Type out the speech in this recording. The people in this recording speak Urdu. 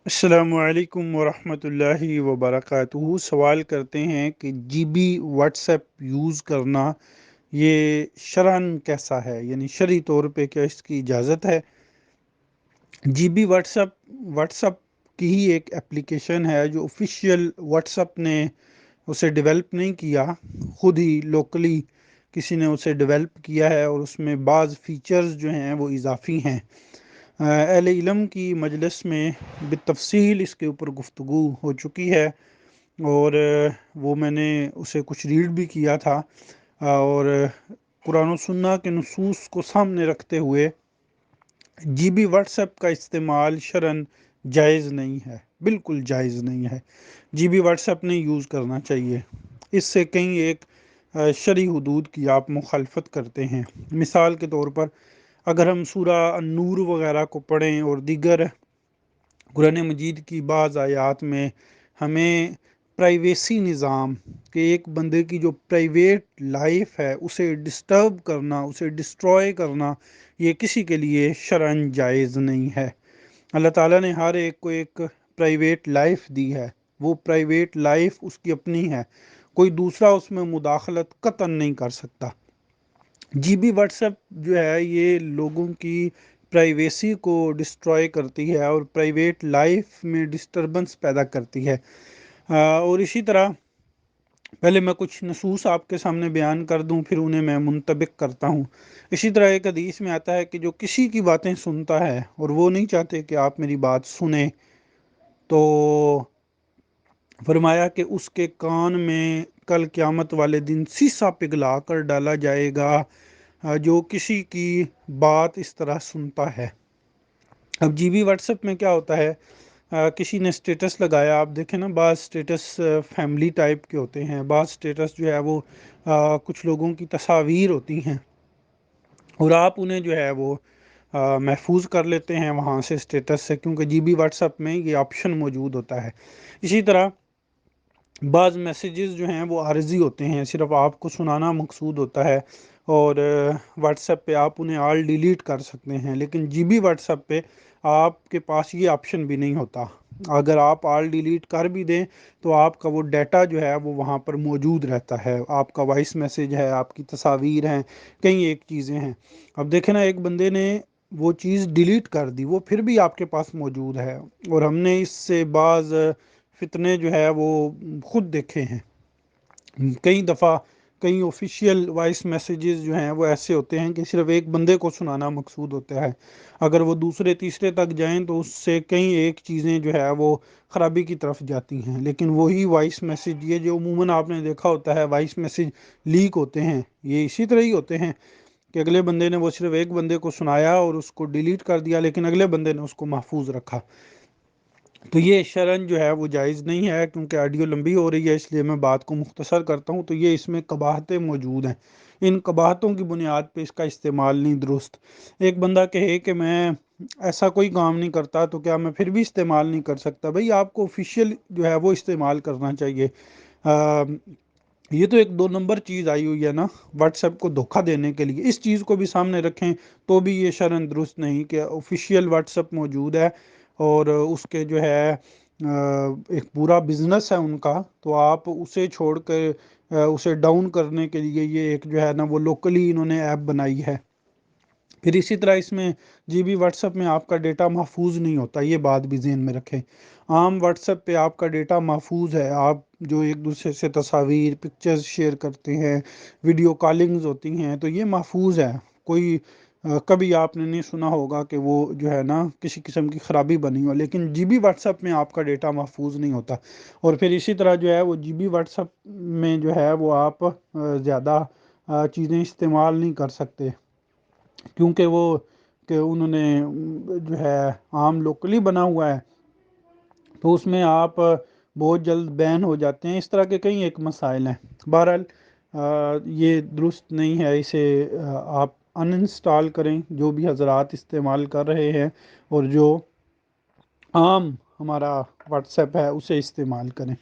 السلام علیکم ورحمۃ اللہ وبرکاتہ۔ سوال کرتے ہیں کہ جی بی واٹس ایپ یوز کرنا یہ شرعن کیسا ہے، یعنی شرعی طور پہ کیا اس کی اجازت ہے؟ جی بی واٹس ایپ کی ہی ایک اپلیکیشن ہے جو آفیشیل واٹس ایپ نے اسے ڈیولپ نہیں کیا، خود ہی لوکلی کسی نے اسے ڈیولپ کیا ہے، اور اس میں بعض فیچرز جو ہیں وہ اضافی ہیں۔ اہل علم کی مجلس میں بالتفصیل اس کے اوپر گفتگو ہو چکی ہے، اور وہ میں نے اسے کچھ ریڈ بھی کیا تھا، اور قرآن و سنہ کے نصوص کو سامنے رکھتے ہوئے جی بی واٹس ایپ کا استعمال شرعن جائز نہیں ہے، بالکل جائز نہیں ہے۔ جی بی واٹس ایپ نہیں یوز کرنا چاہیے، اس سے کہیں ایک شرعی حدود کی آپ مخالفت کرتے ہیں۔ مثال کے طور پر اگر ہم سورہ النور وغیرہ کو پڑھیں اور دیگر قرآن مجید کی بعض آیات میں ہمیں پرائیویسی نظام کہ ایک بندے کی جو پرائیویٹ لائف ہے اسے ڈسٹرب کرنا، اسے ڈسٹروائے کرنا، یہ کسی کے لیے شرعن جائز نہیں ہے۔ اللہ تعالیٰ نے ہر ایک کو ایک پرائیویٹ لائف دی ہے، وہ پرائیویٹ لائف اس کی اپنی ہے، کوئی دوسرا اس میں مداخلت قطعاً نہیں کر سکتا۔ جی بی واٹس ایپ جو ہے یہ لوگوں کی پرائیویسی کو ڈسٹروائے کرتی ہے اور پرائیویٹ لائف میں ڈسٹربنس پیدا کرتی ہے۔ اور اسی طرح پہلے میں کچھ نصوص آپ کے سامنے بیان کر دوں، پھر انہیں میں منطبق کرتا ہوں۔ اسی طرح ایک حدیث میں آتا ہے کہ جو کسی کی باتیں سنتا ہے اور وہ نہیں چاہتے کہ آپ میری بات سنیں، تو فرمایا کہ اس کے کان میں کل قیامت والے دن سیسا پگھلا کر ڈالا جائے گا جو کسی کی بات اس طرح سنتا ہے۔ اب جی بی واٹس ایپ میں کیا ہوتا ہے، کسی نے سٹیٹس لگایا، آپ دیکھیں نا بعض سٹیٹس فیملی ٹائپ کے ہوتے ہیں، بعض سٹیٹس جو ہے وہ کچھ لوگوں کی تصاویر ہوتی ہیں، اور آپ انہیں جو ہے وہ محفوظ کر لیتے ہیں وہاں سے سٹیٹس سے، کیونکہ جی بی واٹس ایپ میں یہ آپشن موجود ہوتا ہے۔ اسی طرح بعض میسیجز جو ہیں وہ عارضی ہوتے ہیں، صرف آپ کو سنانا مقصود ہوتا ہے، اور واٹس ایپ پہ آپ انہیں آل ڈیلیٹ کر سکتے ہیں، لیکن جی بی واٹس ایپ پہ آپ کے پاس یہ آپشن بھی نہیں ہوتا۔ اگر آپ آل ڈیلیٹ کر بھی دیں تو آپ کا وہ ڈیٹا جو ہے وہ وہاں پر موجود رہتا ہے، آپ کا وائس میسیج ہے، آپ کی تصاویر ہیں، کئی ایک چیزیں ہیں۔ اب دیکھیں نا، ایک بندے نے وہ چیز ڈیلیٹ کر دی، وہ پھر بھی آپ کے پاس موجود ہے، اور ہم نے اس سے بعض فتنے جو ہے وہ خود دیکھے ہیں۔ کئی دفعہ کئی آفیشیل وائس میسیجز جو ہیں وہ ایسے ہوتے ہیں کہ صرف ایک بندے کو سنانا مقصود ہوتا ہے، اگر وہ دوسرے تیسرے تک جائیں تو اس سے کئی ایک چیزیں جو ہے وہ خرابی کی طرف جاتی ہیں۔ لیکن وہی وائس میسیج یہ جو عموماً آپ نے دیکھا ہوتا ہے وائس میسیج لیک ہوتے ہیں، یہ اسی طرح ہی ہوتے ہیں کہ اگلے بندے نے وہ صرف ایک بندے کو سنایا اور اس کو ڈیلیٹ کر دیا، لیکن اگلے بندے نے اس کو محفوظ رکھا۔ تو یہ شرعن جو ہے وہ جائز نہیں ہے، کیونکہ آڈیو لمبی ہو رہی ہے اس لیے میں بات کو مختصر کرتا ہوں۔ تو یہ اس میں قباحتیں موجود ہیں، ان قباحتوں کی بنیاد پہ اس کا استعمال نہیں درست۔ ایک بندہ کہے کہ میں ایسا کوئی کام نہیں کرتا تو کیا میں پھر بھی استعمال نہیں کر سکتا؟ بھئی آپ کو آفیشیل جو ہے وہ استعمال کرنا چاہیے۔ یہ تو ایک دو نمبر چیز آئی ہوئی ہے نا واٹس ایپ کو دھوکہ دینے کے لیے، اس چیز کو بھی سامنے رکھیں تو بھی یہ شرعن درست نہیں کہ آفیشیل واٹس ایپ موجود ہے اور اس کے جو ہے ایک پورا بزنس ہے ان کا، تو آپ اسے چھوڑ کے اسے ڈاؤن کرنے کے لیے یہ ایک جو ہے نا وہ لوکلی انہوں نے ایپ بنائی ہے۔ پھر اسی طرح اس میں جی بی واٹس ایپ میں آپ کا ڈیٹا محفوظ نہیں ہوتا، یہ بات بھی ذہن میں رکھیں۔ عام واٹس ایپ پہ آپ کا ڈیٹا محفوظ ہے، آپ جو ایک دوسرے سے تصاویر پکچرز شیئر کرتے ہیں، ویڈیو کالنگز ہوتی ہیں، تو یہ محفوظ ہے۔ کوئی کبھی آپ نے نہیں سنا ہوگا کہ وہ جو ہے نا کسی قسم کی خرابی بنی ہو، لیکن جی بی واٹس ایپ میں آپ کا ڈیٹا محفوظ نہیں ہوتا۔ اور پھر اسی طرح جو ہے وہ جی بی واٹس ایپ میں جو ہے وہ آپ زیادہ چیزیں استعمال نہیں کر سکتے، کیونکہ وہ کہ انہوں نے جو ہے عام لوکلی بنا ہوا ہے، تو اس میں آپ بہت جلد بین ہو جاتے ہیں۔ اس طرح کے کئی ایک مسائل ہیں۔ بہرحال یہ درست نہیں ہے، اسے آپ ان انسٹال کریں جو بھی حضرات استعمال کر رہے ہیں، اور جو عام ہمارا واٹس ایپ ہے اسے استعمال کریں۔